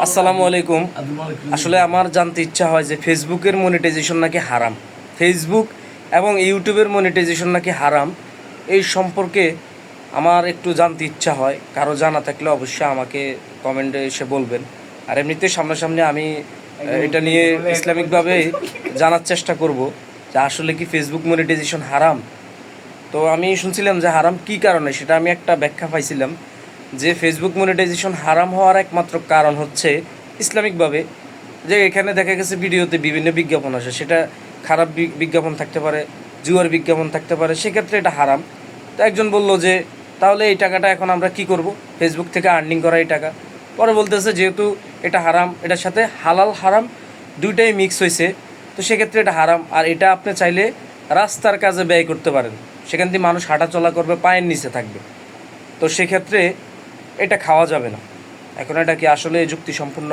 আসসালামু আলাইকুম। আসলে আমার জানতে ইচ্ছা হয় যে ফেসবুকের মনিটাইজেশন নাকি হারাম, ফেসবুক এবং ইউটিউবের মনিটাইজেশন নাকি হারাম, এই সম্পর্কে আমার একটু জানতে ইচ্ছা হয়। কারো জানা থাকলে অবশ্যই আমাকে কমেন্টে এসে বলবেন। আর এমনিতে সামনাসামনি আমি এটা নিয়ে ইসলামিকভাবে জানার চেষ্টা করব যে আসলে কি ফেসবুক মনিটাইজেশন হারাম। তো আমি শুনছিলাম যে হারাম কী কারণে, সেটা আমি একটা ব্যাখ্যা পাইছিলাম যে ফেসবুক মনিটাইজেশন হারাম হওয়ার একমাত্র কারণ হচ্ছে ইসলামিকভাবে, যে এখানে দেখা গেছে ভিডিওতে বিভিন্ন বিজ্ঞাপন আসে, সেটা খারাপ বিজ্ঞাপন থাকতে পারে, জুয়ার বিজ্ঞাপন থাকতে পারে, সেক্ষেত্রে এটা হারাম। তো একজন বলল যে তাহলে এই টাকাটা এখন আমরা কি করব, ফেসবুক থেকে আর্নিং করা এই টাকা। পরে বলতেছে যেহেতু এটা হারাম, এটার সাথে হালাল হারাম দুইটাই মিক্স হয়েছে, তো সেক্ষেত্রে এটা হারাম। আর এটা আপনি চাইলে রাস্তার কাজে ব্যয় করতে পারেন, সেখান থেকে মানুষ হাঁটাচলা করবে, পায়ের নিচে থাকবে, তো সেক্ষেত্রে এটা খাওয়া যাবে না। এখন এটা কি আসলে যুক্তিসম্পন্ন?